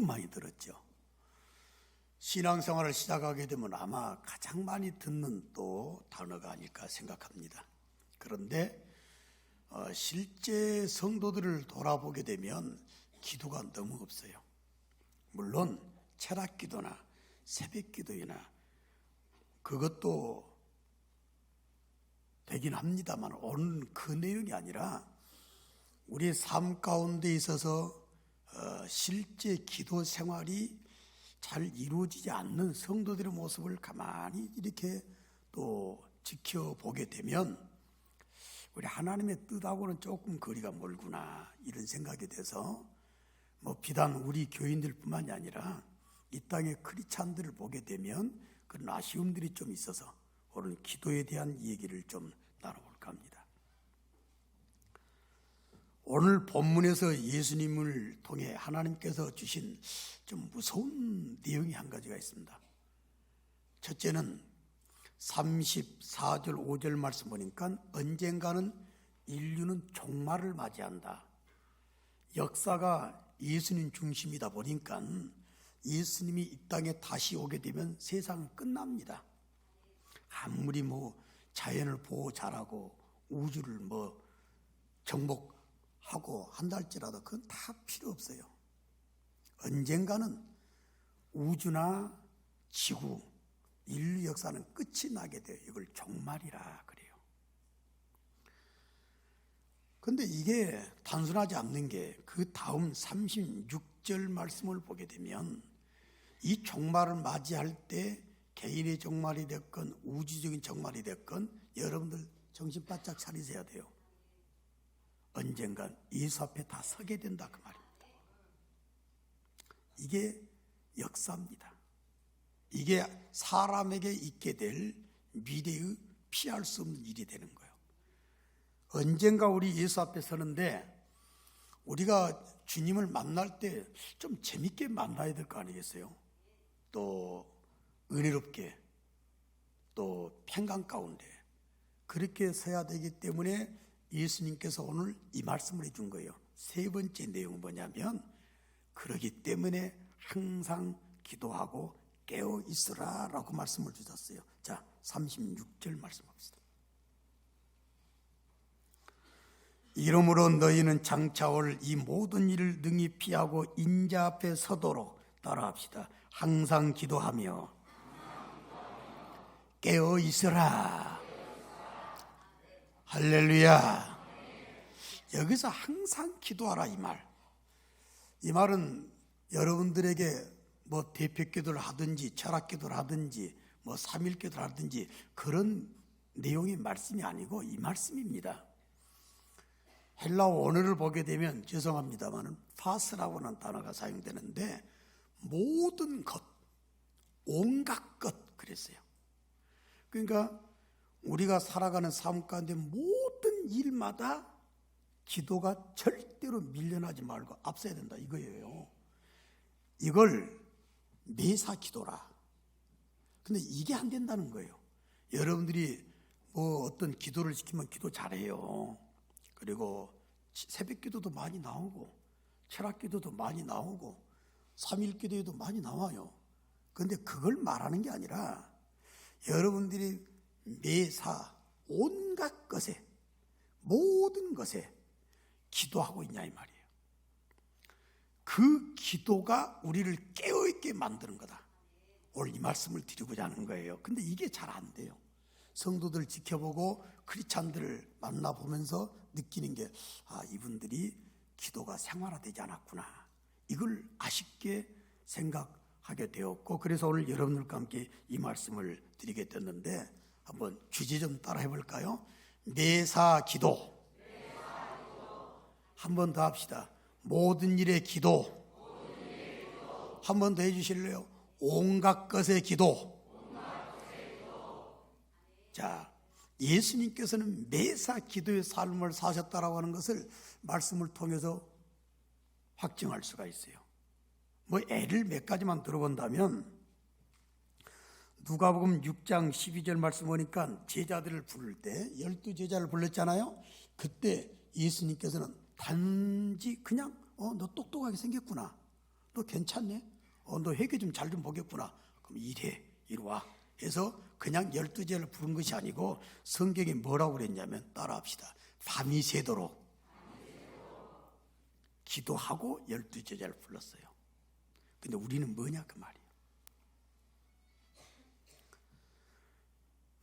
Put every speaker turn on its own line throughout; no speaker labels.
많이 들었죠. 신앙생활을 시작하게 되면 아마 가장 많이 듣는 또 단어가 아닐까 생각합니다. 그런데 실제 성도들을 돌아보게 되면 기도가 너무 없어요. 물론 철학기도나 새벽기도나 그것도 되긴 합니다만 오늘 그 내용이 아니라 우리의 삶 가운데 있어서 실제 기도 생활이 잘 이루어지지 않는 성도들의 모습을 가만히 이렇게 또 지켜보게 되면 우리 하나님의 뜻하고는 조금 거리가 멀구나 이런 생각이 돼서 비단 우리 교인들뿐만이 아니라 이 땅의 크리스찬들을 보게 되면 그런 아쉬움들이 좀 있어서 오늘 기도에 대한 얘기를 좀 나눠볼까 합니다. 오늘 본문에서 예수님을 통해 하나님께서 주신 좀 무서운 내용이 한 가지가 있습니다. 첫째는 34절 5절 말씀 보니까 언젠가는 인류는 종말을 맞이한다. 역사가 예수님 중심이다 보니까 예수님이 이 땅에 다시 오게 되면 세상은 끝납니다. 아무리 자연을 보호 잘하고 우주를 정복하고 한다 할지라도 그건 다 필요 없어요. 언젠가는 우주나 지구, 인류 역사는 끝이 나게 돼요. 이걸 종말이라 그래요. 그런데 이게 단순하지 않는 게 그 다음 36절 말씀을 보게 되면 이 종말을 맞이할 때 개인의 종말이 됐건 우주적인 종말이 됐건 여러분들 정신 바짝 차리셔야 돼요. 언젠간 예수 앞에 다 서게 된다 그 말입니다. 이게 역사입니다. 이게 사람에게 있게 될 미래의 피할 수 없는 일이 되는 거예요. 언젠가 우리 예수 앞에 서는데 우리가 주님을 만날 때 좀 재밌게 만나야 될 거 아니겠어요? 또 은혜롭게 또 평강 가운데 그렇게 서야 되기 때문에 예수님께서 오늘 이 말씀을 해준 거예요. 세 번째 내용은 뭐냐면 그러기 때문에 항상 기도하고 깨어 있으라 라고 말씀을 주셨어요. 자, 36절 말씀 봅시다. 이러므로 너희는 장차 올 이 모든 일을 능히 피하고 인자 앞에 서도록 따라합시다. 항상 기도하며 깨어 있으라. 할렐루야. 여기서 항상 기도하라 이 말. 이 말은 여러분들에게 대표기도를 하든지 철학기도를 하든지 삼일기도를 하든지 그런 내용의 말씀이 아니고 이 말씀입니다. 헬라어 원어를 보게 되면 죄송합니다만 파스라고는 단어가 사용되는데 모든 것, 온갖 것 그랬어요. 그러니까 우리가 살아가는 삶 가운데 모든 일마다 기도가 절대로 밀려나지 말고 앞서야 된다 이거예요. 이걸 매사 기도라. 근데 이게 안 된다는 거예요. 여러분들이 어떤 기도를 시키면 기도 잘해요. 그리고 새벽 기도도 많이 나오고 철학 기도도 많이 나오고 삼일 기도에도 많이 나와요. 그런데 그걸 말하는 게 아니라 여러분들이 매사 온갖 것에 모든 것에 기도하고 있냐 이 말이에요. 그 기도가 우리를 깨어있게 만드는 거다. 오늘 이 말씀을 드리고자 하는 거예요. 근데 이게 잘 안 돼요. 성도들 지켜보고 크리스찬들을 만나보면서 느끼는 게 이분들이 기도가 생활화되지 않았구나. 이걸 아쉽게 생각하게 되었고 그래서 오늘 여러분들과 함께 이 말씀을 드리게 됐는데 한번 주제 좀 따라 해볼까요? 매사 기도. 한 번 더 합시다. 모든 일의 기도. 한 번 더 해주실래요? 온갖 것의 기도. 자, 예수님께서는 매사 기도의 삶을 사셨다라고 하는 것을 말씀을 통해서 확증할 수가 있어요. 예를 몇 가지만 들어본다면 누가복음 6장 12절 말씀 보니까 제자들을 부를 때 12제자를 불렀잖아요. 그때 예수님께서는 단지 그냥 너 똑똑하게 생겼구나. 너 괜찮네? 너 회개 좀 잘 좀 보겠구나. 그럼 이래, 이리 와. 해서 그냥 12제를 부른 것이 아니고 성경에 뭐라고 그랬냐면 따라합시다. 밤이 새도록 기도하고 12제자를 불렀어요. 근데 우리는 뭐냐 그 말이에요.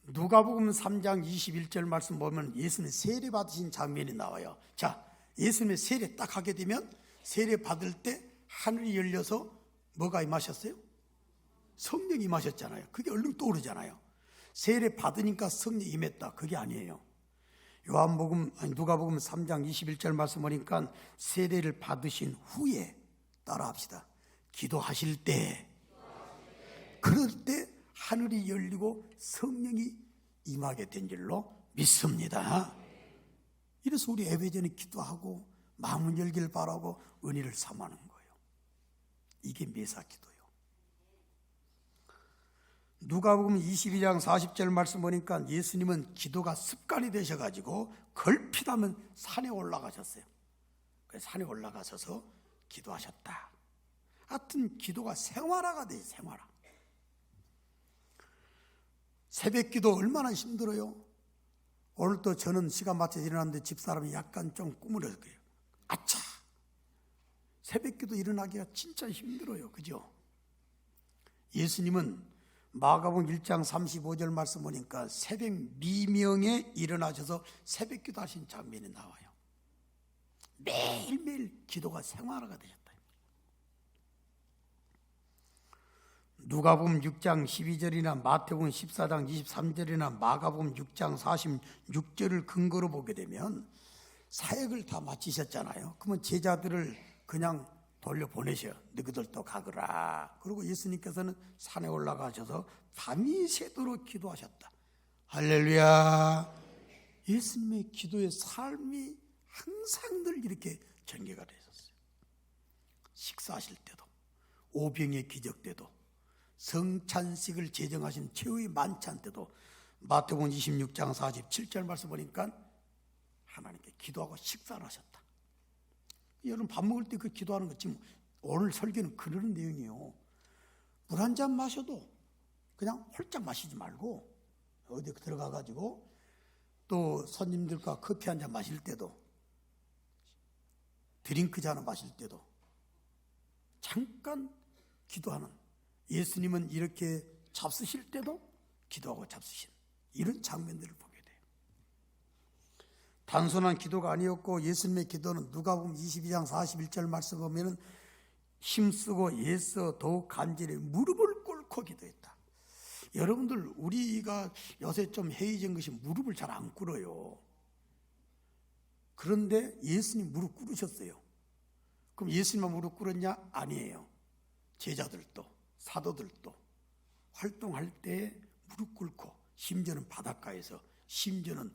누가복음 3장 21절 말씀 보면 예수님 세례 받으신 장면이 나와요. 자, 예수님의 세례 딱 하게 되면 세례 받을 때 하늘이 열려서 뭐가 임하셨어요? 성령이 임하셨잖아요. 그게 얼른 떠오르잖아요. 세례 받으니까 성령이 임했다. 그게 아니에요. 누가복음 3장 21절 말씀 보니까 세례를 받으신 후에 따라합시다. 기도하실 때, 그럴 때 하늘이 열리고 성령이 임하게 된 줄로 믿습니다. 이래서 우리 예배전에 기도하고 마음을 열기를 바라고 은혜를 삼하는 거예요. 이게 메사 기도예요. 누가복음 22장 40절 말씀 보니까 예수님은 기도가 습관이 되셔가지고 걸핏하면 산에 올라가셨어요. 그래서 산에 올라가셔서 기도하셨다. 하여튼 기도가 생활화가 돼요. 생활화. 새벽 기도 얼마나 힘들어요. 오늘 또 저는 시간 맞춰서 일어났는데 집사람이 약간 좀 꾸물었어요. 아차! 새벽 기도 일어나기가 진짜 힘들어요. 그죠? 예수님은 마가복음 1장 35절 말씀 보니까 새벽 미명에 일어나셔서 새벽 기도 하신 장면이 나와요. 매일매일 기도가 생활화가 되셨다. 누가복음 6장 12절이나 마태복음 14장 23절이나 마가복음 6장 46절을 근거로 보게 되면 사역을 다 마치셨잖아요. 그러면 제자들을 그냥 돌려보내셔요. 너희들도 가거라. 그리고 예수님께서는 산에 올라가셔서 밤이 새도록 기도하셨다. 할렐루야. 예수님의 기도의 삶이 항상 늘 이렇게 전개가 되셨어요. 식사하실 때도, 오병의 기적 때도, 성찬식을 제정하신 최후의 만찬 때도, 마태복음 26장 47절 말씀 보니까 하나님께 기도하고 식사를 하셨다. 여러분 밥 먹을 때 그 기도하는 거 지금 오늘 설교는 그런 내용이에요. 물 한 잔 마셔도 그냥 홀짝 마시지 말고 어디 들어가 가지고 또 손님들과 커피 한 잔 마실 때도 드링크 잔 마실 때도 잠깐 기도하는, 예수님은 이렇게 잡수실 때도 기도하고 잡수신 이런 장면들을 보게 돼요. 단순한 기도가 아니었고 예수님의 기도는 누가복음 22장 41절 말씀 보면은 힘쓰고 애써 더욱 간절히 무릎을 꿇고 기도했다. 여러분들 우리가 요새 좀 해이진 것이 무릎을 잘 안 꿇어요. 그런데 예수님 무릎 꿇으셨어요. 그럼 예수님만 무릎 꿇었냐? 아니에요. 제자들도 사도들도 활동할 때 무릎 꿇고, 심지어는 바닷가에서, 심지어는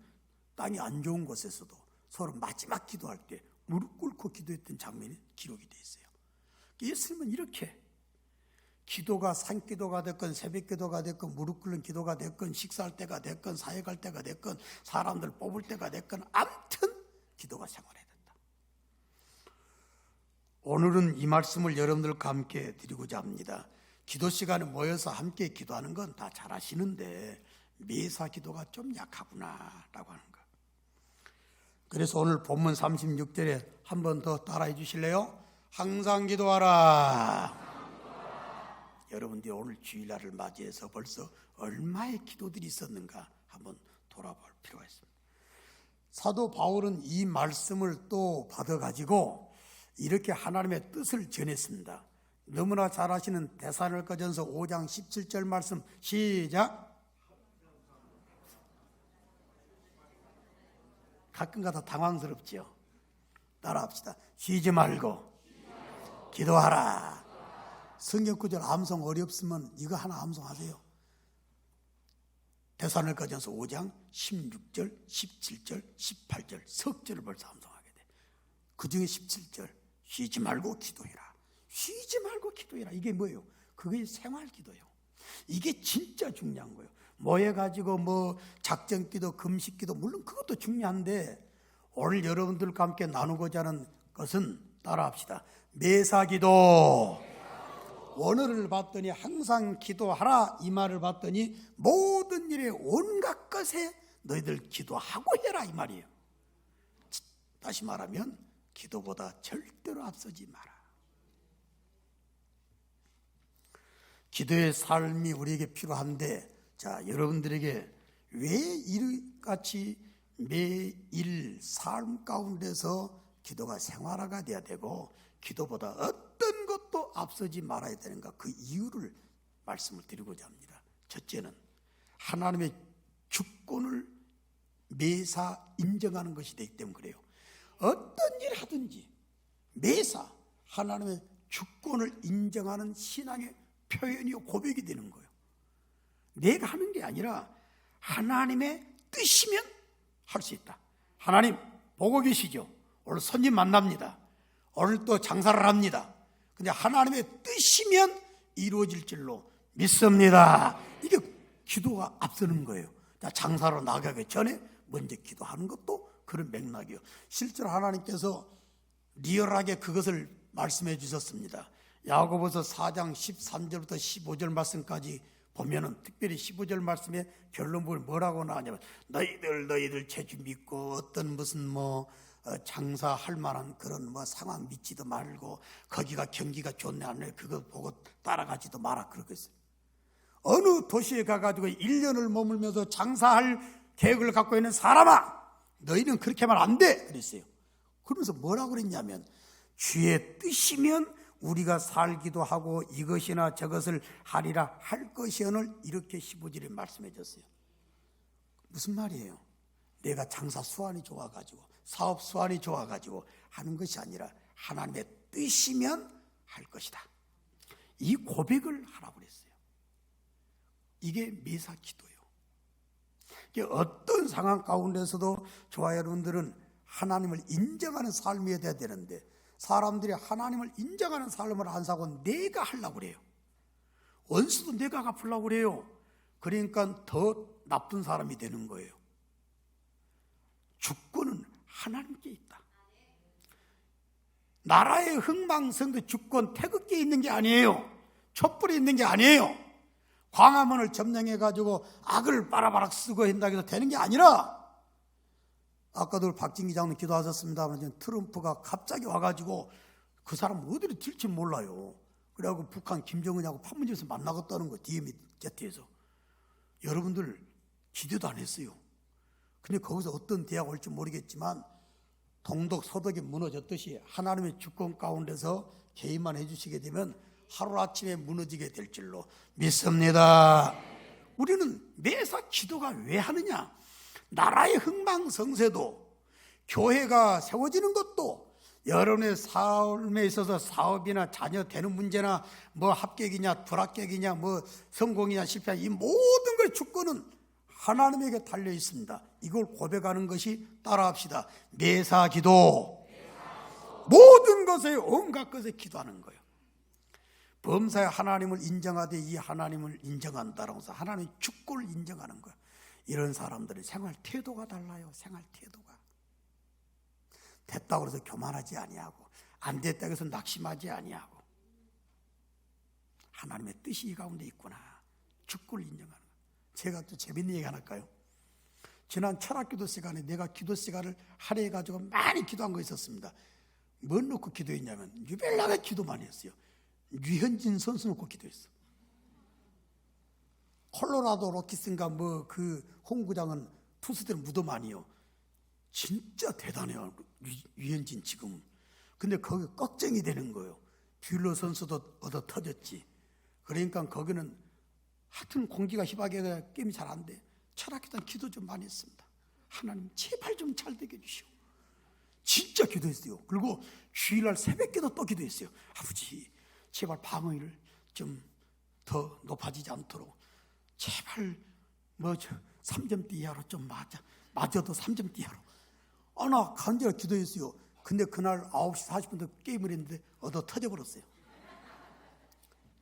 땅이 안 좋은 곳에서도 서로 마지막 기도할 때 무릎 꿇고 기도했던 장면이 기록이 되어 있어요. 예수님은 이렇게 기도가 산기도가 됐건 새벽기도가 됐건 무릎 꿇는 기도가 됐건 식사할 때가 됐건 사역할 때가 됐건 사람들 뽑을 때가 됐건 아무튼 기도가 생활해야 된다. 오늘은 이 말씀을 여러분들과 함께 드리고자 합니다. 기도 시간에 모여서 함께 기도하는 건 다 잘 아시는데 매사 기도가 좀 약하구나라고 하는 거. 그래서 오늘 본문 36절에 한 번 더 따라해 주실래요? 항상 기도하라. 여러분들이 오늘 주일날을 맞이해서 벌써 얼마의 기도들이 있었는가 한번 돌아볼 필요가 있습니다. 사도 바울은 이 말씀을 또 받아가지고 이렇게 하나님의 뜻을 전했습니다. 너무나 잘 아시는 데살로니가전서 5장 17절 말씀 시작. 가끔가다 당황스럽지요. 따라합시다. 쉬지 말고 기도하라. 성경 구절 암송 어렵으면 이거 하나 암송하세요. 데살로니가전서 5장 16절, 17절, 18절 석절을 벌써 암송하게 돼. 그중에 17절 쉬지 말고 기도해라. 쉬지 말고 기도해라. 이게 뭐예요? 그게 생활 기도예요. 이게 진짜 중요한 거예요. 모여가지고 뭐 작전기도, 금식기도 물론 그것도 중요한데 오늘 여러분들과 함께 나누고자 하는 것은 따라합시다. 매사기도, 원어를 봤더니 항상 기도하라 이 말을 봤더니 모든 일에 온갖 것에 너희들 기도하고 해라 이 말이에요. 다시 말하면 기도보다 절대로 앞서지 마라. 기도의 삶이 우리에게 필요한데, 자, 여러분들에게 왜 이같이 매일 삶 가운데서 기도가 생활화가 돼야 되고 기도보다 어떤 것도 앞서지 말아야 되는가, 그 이유를 말씀을 드리고자 합니다. 첫째는 하나님의 주권을 매사 인정하는 것이 되기 때문에 그래요. 어떤 일 하든지 매사 하나님의 주권을 인정하는 신앙의 표현이요 고백이 되는 거예요. 내가 하는 게 아니라 하나님의 뜻이면 할 수 있다. 하나님 보고 계시죠? 오늘 손님 만납니다. 오늘 또 장사를 합니다. 근데 하나님의 뜻이면 이루어질 줄로 믿습니다. 이게 기도가 앞서는 거예요. 장사로 나가기 전에 먼저 기도하는 것도 그런 맥락이요. 실제로 하나님께서 리얼하게 그것을 말씀해 주셨습니다. 야고보서 4장 13절부터 15절 말씀까지 보면은 특별히 15절 말씀에 결론 부분이 뭐라고 나오냐면 너희들 재주 믿고 어떤 무슨 장사할 만한 그런 상황 믿지도 말고 거기가 경기가 좋네 안 해 그거 보고 따라가지도 마라 그러고 있어요. 어느 도시에 가가지고 1년을 머물면서 장사할 계획을 갖고 있는 사람아 너희는 그렇게 하면 안 돼 그랬어요. 그러면서 뭐라고 그랬냐면 주의 뜻이면 우리가 살기도 하고 이것이나 저것을 하리라 할 것이오늘 이렇게 15절에 말씀해 줬어요. 무슨 말이에요? 내가 장사 수완이 좋아가지고 사업 수완이 좋아가지고 하는 것이 아니라 하나님의 뜻이면 할 것이다. 이 고백을 하라고 그랬어요. 이게 매사 기도예요. 이게 어떤 상황 가운데서도 저와 여러분들은 하나님을 인정하는 삶이 돼야 되는데 사람들이 하나님을 인정하는 삶을 안 사고 내가 하려고 그래요. 원수도 내가 갚으려고 그래요. 그러니까 더 나쁜 사람이 되는 거예요. 주권은 하나님께 있다. 나라의 흥망성쇠 주권 태극기에 있는 게 아니에요. 촛불에 있는 게 아니에요. 광화문을 점령해가지고 악을 빠라바락 쓰고 한다고 해서 되는 게 아니라 아까도 박진기 장로님 기도하셨습니다만 트럼프가 갑자기 와가지고 그 사람 어디로 튈지 몰라요. 그래갖고 북한 김정은하고 판문점에서 만나겠다는 거 DM 제트에서 여러분들 기대도 안 했어요. 근데 거기서 어떤 대화가 올지 모르겠지만 동독 서독이 무너졌듯이 하나님의 주권 가운데서 개입만 해주시게 되면 하루아침에 무너지게 될 줄로 믿습니다. 우리는 매사 기도가 왜 하느냐? 나라의 흥망성쇠도 교회가 세워지는 것도 여러분의 삶에 있어서 사업이나 자녀 되는 문제나 합격이냐 불합격이냐 성공이냐 실패냐 이 모든 것의 주권은 하나님에게 달려 있습니다. 이걸 고백하는 것이 따라합시다. 매사 기도. 모든 것에 온갖 것에 기도하는 거예요. 범사에 하나님을 인정하되 이 하나님을 인정한다라고 해서 하나님의 주권을 인정하는 거예요. 이런 사람들의 생활 태도가 달라요. 생활 태도가 됐다고 해서 교만하지 아니하고 안 됐다고 해서 낙심하지 아니하고 하나님의 뜻이 이 가운데 있구나. 주권을 인정하는 거예요. 제가 또 재밌는 얘기 하나 할까요? 지난 철학기도 시간에 내가 기도 시간을 할애해가지고 많이 기도한 거 있었습니다. 뭘 놓고 기도했냐면 유별나게 기도 많이 했어요. 류현진 선수 놓고 기도했어. 콜로라도 로키스인가 그 홈구장은 투수들은 무덤 아니에요. 진짜 대단해요. 류현진 지금. 근데 거기 걱정이 되는 거예요. 뷰러 선수도 얻어 터졌지. 그러니까 거기는 하여튼 공기가 희박해서 게임이 잘 안 돼. 철학기도 기도 좀 많이 했습니다. 하나님 제발 좀 잘 되게 해주시오. 진짜 기도했어요. 그리고 주일날 새벽기도 또 기도했어요. 아버지 제발 방어율을 좀 더 높아지지 않도록 제발 3점대 이하로 좀 맞아도 3점대 이하로. 나 간절히 기도했어요. 근데 그날 9시 40분부터 게임을 했는데 얻어 터져버렸어요.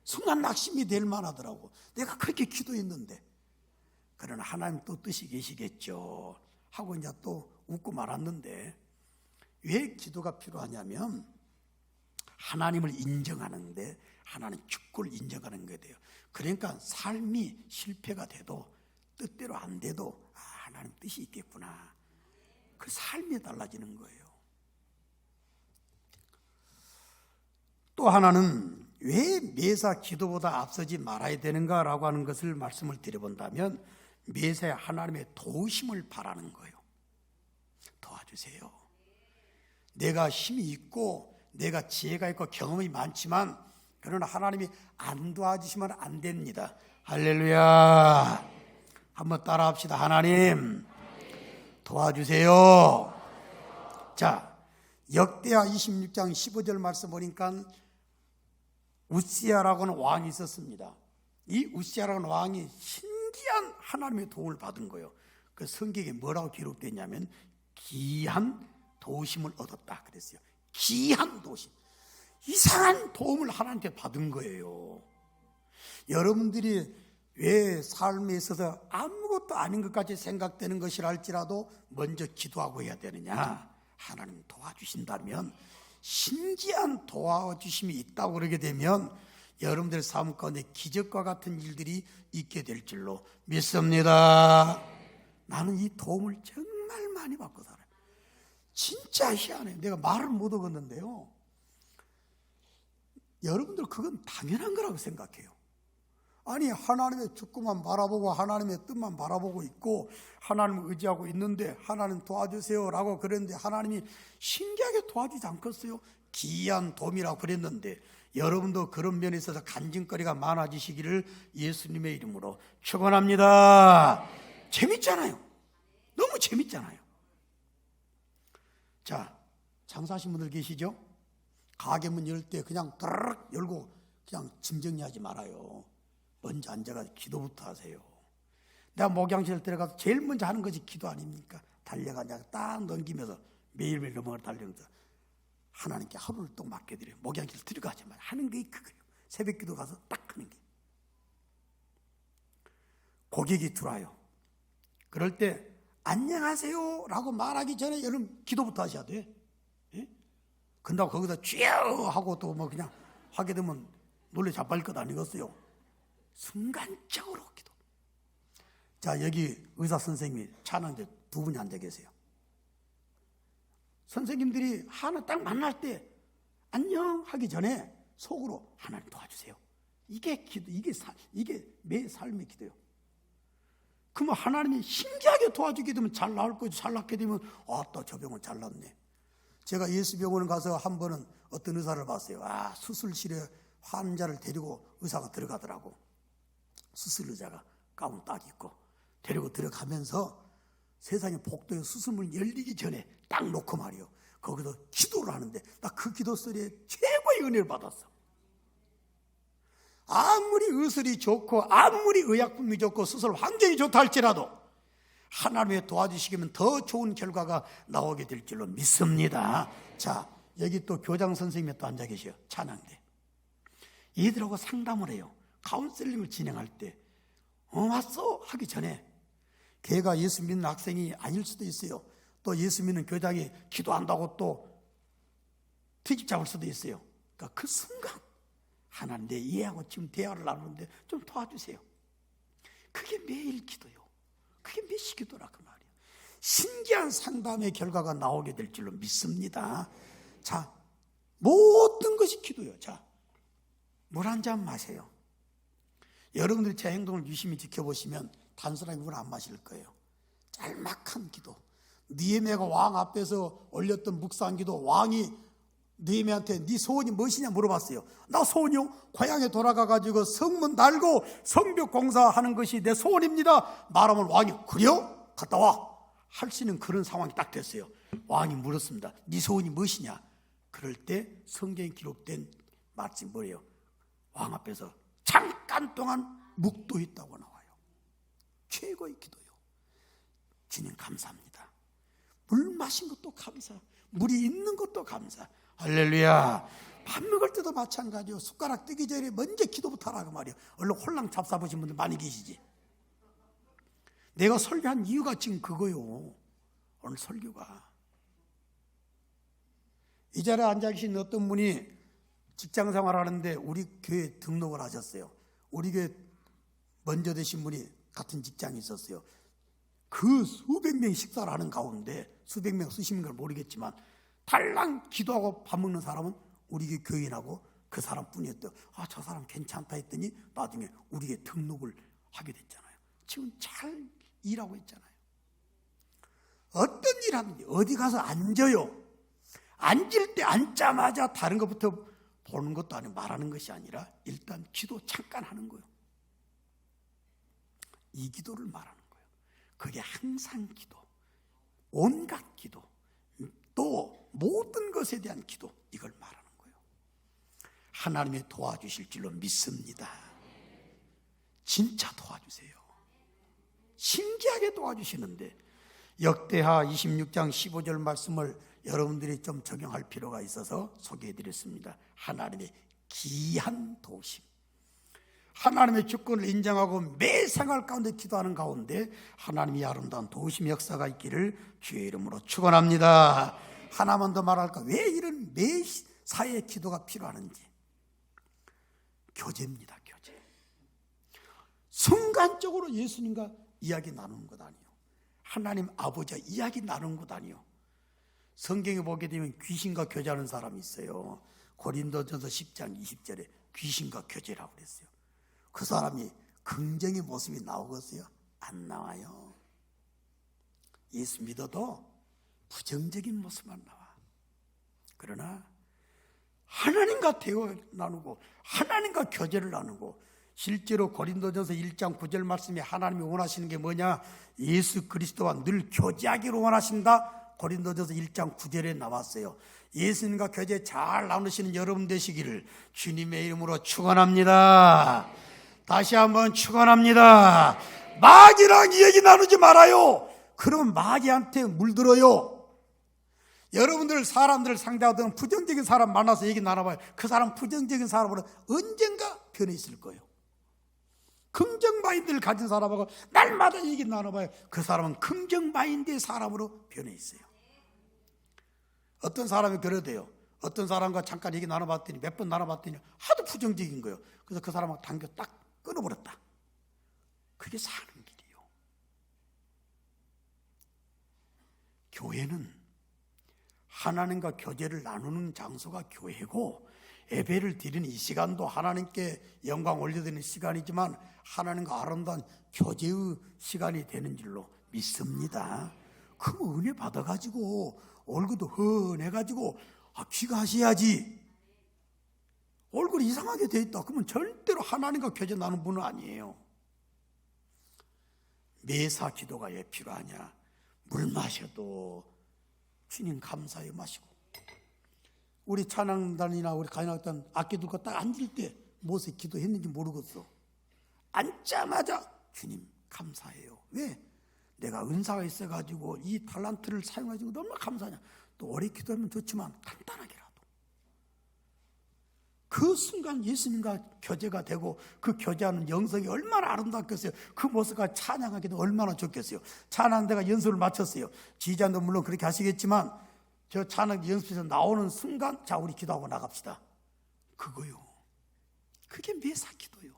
순간 낙심이 될 만하더라고. 내가 그렇게 기도했는데. 그러나 하나님 또 뜻이 계시겠죠 하고 이제 또 웃고 말았는데 왜 기도가 필요하냐면 하나님을 인정하는데 하나님 축구를 인정하는 거예요. 그러니까 삶이 실패가 돼도 뜻대로 안 돼도 하나님 뜻이 있겠구나. 그 삶이 달라지는 거예요. 또 하나는 왜 매사 기도보다 앞서지 말아야 되는가라고 하는 것을 말씀을 드려본다면 매사에 하나님의 도우심을 바라는 거예요. 도와주세요. 내가 힘이 있고 내가 지혜가 있고 경험이 많지만 그러나 하나님이 안 도와주시면 안 됩니다. 할렐루야. 한번 따라합시다. 하나님 도와주세요. 자, 역대하 26장 15절 말씀 보니까 우시야라고 하는 왕이 있었습니다. 이 우시야라고 하는 왕이 신기한 하나님의 도움을 받은 거예요. 그 성경에 뭐라고 기록되냐면 귀한 도우심을 얻었다 그랬어요. 귀한 도우심. 이상한 도움을 하나님께 받은 거예요. 여러분들이 왜 삶에 있어서 아무것도 아닌 것 같이 생각되는 것이라 할지라도 먼저 기도하고 해야 되느냐? 하나님 도와주신다면 신기한 도와주심이 있다고 그러게 되면 여러분들 삶 가운데 기적과 같은 일들이 있게 될 줄로 믿습니다. 나는 이 도움을 정말 많이 받고 살아요. 진짜 희한해요. 내가 말을 못 얻었는데요. 여러분들 그건 당연한 거라고 생각해요. 아니 하나님의 축구만 바라보고 하나님의 뜻만 바라보고 있고 하나님을 의지하고 있는데 하나님 도와주세요 라고 그랬는데 하나님이 신기하게 도와주지 않겠어요? 기이한 도움이라고 그랬는데 여러분도 그런 면에 있어서 간증거리가 많아지시기를 예수님의 이름으로 축원합니다. 재밌잖아요. 너무 재밌잖아요. 자, 장사하신 분들 계시죠? 가게문 열 때 그냥 따르륵 열고 그냥 짐 정리하지 말아요. 먼저 앉아가지고 기도부터 하세요. 내가 목양실 들어가서 제일 먼저 하는 것이 기도 아닙니까? 달려가냐 딱 넘기면서 매일매일 넘어가 달려가면서 하나님께 하루를 또 맡겨드려요. 목양실 들어가자마자 하는 게 그거예요. 새벽 기도 가서 딱 하는 게. 고객이 들어와요. 그럴 때 안녕하세요 라고 말하기 전에 여러분 기도부터 하셔야 돼. 예? 근다고 거기다 쥐어 하고 또 뭐 그냥 하게 되면 놀래 자빠질 것 아니겠어요? 순간적으로 기도. 자, 여기 의사 선생님이 찬양대 두 분이 앉아 계세요. 선생님들이 하나 딱 만날 때 안녕 하기 전에 속으로 하나님 도와주세요. 이게 기도, 이게 내 삶의 기도예요. 그러면 하나님이 신기하게 도와주게 되면 잘 나올 거지. 잘 낫게 되면 또 저 병원 잘 낫네. 제가 예수병원에 가서 한 번은 어떤 의사를 봤어요. 수술실에 환자를 데리고 의사가 들어가더라고. 수술 의자가 가운 딱 입고 데리고 들어가면서 세상에 복도에 수술문 열리기 전에 딱 놓고 말이요. 거기서 기도를 하는데 나 그 기도 소리에 최고의 은혜를 받았어. 아무리 의술이 좋고 아무리 의약품이 좋고 수술 환경이 좋다 할지라도 하나님의 도와주시기면 더 좋은 결과가 나오게 될 줄로 믿습니다. 자, 여기 또 교장 선생님이 또 앉아 계셔요. 찬양대. 얘들하고 상담을 해요. 카운셀링을 진행할 때 왔어? 하기 전에 걔가 예수 믿는 학생이 아닐 수도 있어요. 또 예수 믿는 교장이 기도한다고 또 트집 잡을 수도 있어요. 그러니까 그 순간 하나님 내 얘하고 지금 대화를 나누는데 좀 도와주세요. 그게 매일 기도요. 그게 몇시 기도라 그 말이에요. 신기한 상담의 결과가 나오게 될 줄로 믿습니다. 자, 모든 것이 기도요. 자, 물 한 잔 마세요. 여러분들이 제 행동을 유심히 지켜보시면 단순하게 물 안 마실 거예요. 짤막한 기도. 느헤미야가 왕 앞에서 올렸던 묵상기도, 왕이 느헤미야한테 네 소원이 무엇이냐 물어봤어요. 나 소원이요? 고향에 돌아가가지고 성문 달고 성벽 공사하는 것이 내 소원입니다. 말하면 왕이 그래요? 갔다 와. 할 수 있는 그런 상황이 딱 됐어요. 왕이 물었습니다. 네 소원이 무엇이냐? 그럴 때 성경에 기록된 말씀이 뭐예요? 왕 앞에서 잠깐 동안 묵도했다고 나와요. 최고의 기도요. 주님 감사합니다. 물 마신 것도 감사, 물이 있는 것도 감사. 할렐루야. 밥 먹을 때도 마찬가지요. 숟가락 뜨기 전에 먼저 기도부터 하라고 말이에요. 얼른 홀랑 잡사보신 분들 많이 계시지. 내가 설교한 이유가 지금 그거요. 오늘 설교가. 이 자리에 앉아 계신 어떤 분이 직장 생활하는데 우리 교회 등록을 하셨어요. 우리 교회 먼저 되신 분이 같은 직장이 있었어요. 그 수백 명이 식사를 하는 가운데 수백 명 쓰시는 걸 모르겠지만 달랑 기도하고 밥 먹는 사람은 우리 교회 교인하고 그 사람뿐이었대요. 저 사람 괜찮다 했더니 나중에 우리 교회 등록을 하게 됐잖아요. 지금 잘 일하고 있잖아요. 어떤 일 하든지 어디 가서 앉아요. 앉을 때 앉자마자 다른 것부터 보는 것도 아니고 말하는 것이 아니라 일단 기도 잠깐 하는 거예요. 이 기도를 말하는 거예요. 그게 항상 기도, 온갖 기도, 또 모든 것에 대한 기도, 이걸 말하는 거예요. 하나님이 도와주실 줄로 믿습니다. 진짜 도와주세요. 신기하게 도와주시는데 역대하 26장 15절 말씀을 여러분들이 좀 적용할 필요가 있어서 소개해드렸습니다. 하나님의 기한 도우심, 하나님의 주권을 인정하고 매 생활 가운데 기도하는 가운데 하나님이 아름다운 도우심 역사가 있기를 주의 이름으로 축원합니다. 하나만 더 말할까? 왜 이런 매 사회의 기도가 필요하는지. 교제입니다. 교제. 순간적으로 예수님과 이야기 나누는 것 아니에요. 하나님 아버지와 이야기 나누는 것 아니에요. 성경에 보게 되면 귀신과 교제하는 사람이 있어요. 고린도전서 10장 20절에 귀신과 교제라고 그랬어요. 그 사람이 긍정의 모습이 나오겠어요? 안 나와요. 예수 믿어도 부정적인 모습만 나와. 그러나 하나님과 대화를 나누고 하나님과 교제를 나누고, 실제로 고린도전서 1장 9절 말씀에 하나님이 원하시는 게 뭐냐? 예수 그리스도와 늘 교제하기를 원하신다. 고린도전서 1장 9절에 나왔어요. 예수님과 교제 잘 나누시는 여러분 되시기를 주님의 이름으로 축원합니다. 다시 한번 축원합니다. 마귀랑 이 얘기 나누지 말아요. 그러면 마귀한테 물들어요. 여러분들 사람들을 상대하던 부정적인 사람 만나서 얘기 나눠봐요. 그 사람 부정적인 사람으로 언젠가 변해 있을 거예요. 긍정 마인드를 가진 사람하고 날마다 얘기 나눠봐요. 그 사람은 긍정 마인드의 사람으로 변해 있어요. 어떤 사람이 그러대요. 어떤 사람과 잠깐 얘기 나눠봤더니 몇 번 나눠봤더니 하도 부정적인 거예요. 그래서 그 사람하고 당겨 딱 끊어버렸다. 그게 사는 길이에요. 교회는 하나님과 교제를 나누는 장소가 교회고, 예배를 드리는 이 시간도 하나님께 영광 올려드리는 시간이지만 하나님과 아름다운 교제의 시간이 되는 줄로 믿습니다. 그럼 은혜 받아가지고 얼굴도 헌해가지고 귀가하셔야지. 얼굴이 이상하게 돼 있다 그러면 절대로 하나님과 교제 나누는 분은 아니에요. 매사 기도가 왜 필요하냐? 물 마셔도 주님 감사해 마시고, 우리 찬양단이나 우리 가야단 악기 들고 딱 앉을 때 무엇에 기도했는지 모르겠어. 앉자마자 주님 감사해요. 왜? 내가 은사가 있어가지고 이 탤런트를 사용해주고 너무 감사하냐. 또 오래 기도하면 좋지만 간단하게라도 그 순간 예수님과 교제가 되고 그 교제하는 영성이 얼마나 아름답겠어요. 그 모습과 찬양하기도 얼마나 좋겠어요. 찬양대가 연습을 마쳤어요. 지휘자도 물론 그렇게 하시겠지만 저 찬양 연습에서 나오는 순간 자 우리 기도하고 나갑시다. 그거요. 그게 매사 기도요.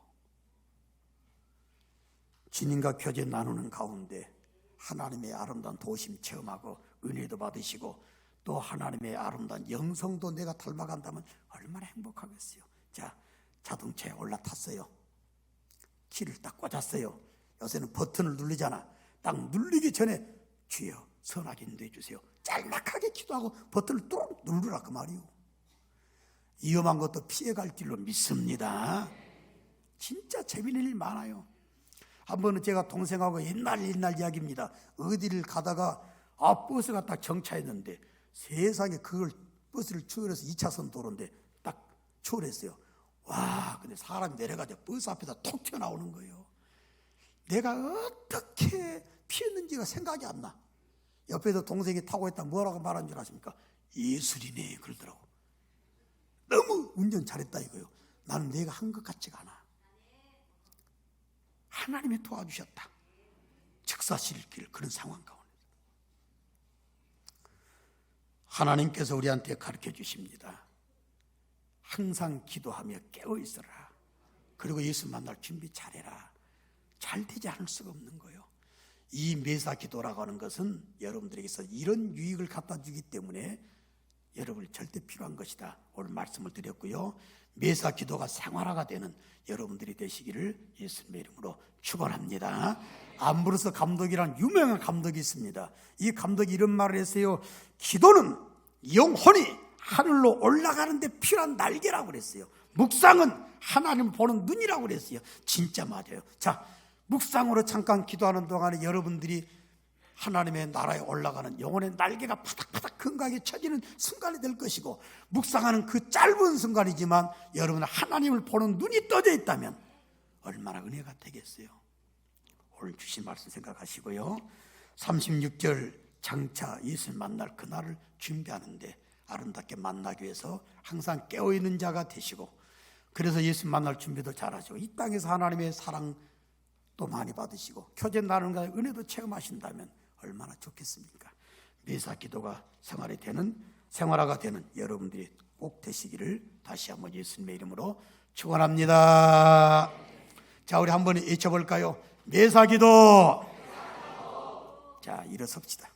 주님과 교제 나누는 가운데 하나님의 아름다운 도심 체험하고 은혜도 받으시고 또 하나님의 아름다운 영성도 내가 닮아간다면 얼마나 행복하겠어요. 자, 자동차에 올라탔어요. 키를 딱 꽂았어요. 요새는 버튼을 누르잖아. 딱 누르기 전에 주여 선하게 인도해 주세요. 짤막하게 기도하고 버튼을 뚝 누르라 그 말이요. 위험한 것도 피해갈 줄로 믿습니다. 진짜 재미있는 일 많아요. 한 번은 제가 동생하고 옛날 이야기입니다. 어디를 가다가 버스가 딱 정차했는데 세상에 그걸 버스를 추월해서 2차선 도로인데 딱 추월했어요. 와, 근데 사람이 내려가자 버스 앞에다 톡 튀어나오는 거예요. 내가 어떻게 피했는지가 생각이 안 나. 옆에서 동생이 타고 있다 뭐라고 말한 줄 아십니까? 예술이네 그러더라고. 너무 운전 잘했다 이거요. 나는 내가 한 것 같지가 않아. 하나님이 도와주셨다. 즉사실 길 그런 상황 가운데 하나님께서 우리한테 가르쳐 주십니다. 항상 기도하며 깨어 있어라. 그리고 예수 만날 준비 잘해라. 잘 되지 않을 수가 없는 거예요. 이 매사 기도라고 하는 것은 여러분들에게서 이런 유익을 갖다 주기 때문에 여러분이 절대 필요한 것이다. 오늘 말씀을 드렸고요. 매사 기도가 생활화가 되는 여러분들이 되시기를 예수님의 이름으로 축원합니다. 암브로스 감독이라는 유명한 감독이 있습니다. 이 감독이 이런 말을 했어요. 기도는 영혼이 하늘로 올라가는 데 필요한 날개라고 그랬어요. 묵상은 하나님 보는 눈이라고 그랬어요. 진짜 맞아요. 자, 묵상으로 잠깐 기도하는 동안에 여러분들이 하나님의 나라에 올라가는 영혼의 날개가 파닥파닥 건강하게 쳐지는 순간이 될 것이고, 묵상하는 그 짧은 순간이지만 여러분은 하나님을 보는 눈이 떠져 있다면 얼마나 은혜가 되겠어요. 오늘 주신 말씀 생각하시고요. 36절 장차 예수를 만날 그날을 준비하는데 아름답게 만나기 위해서 항상 깨어있는 자가 되시고, 그래서 예수 만날 준비도 잘하시고, 이 땅에서 하나님의 사랑 또 많이 받으시고 교제 나누는 은혜도 체험하신다면 얼마나 좋겠습니까? 매사 기도가 생활화가 되는 여러분들이 꼭 되시기를 다시 한번 예수님의 이름으로 축원합니다. 자, 우리 한번 외쳐볼까요? 매사 기도. 자, 일어섭시다.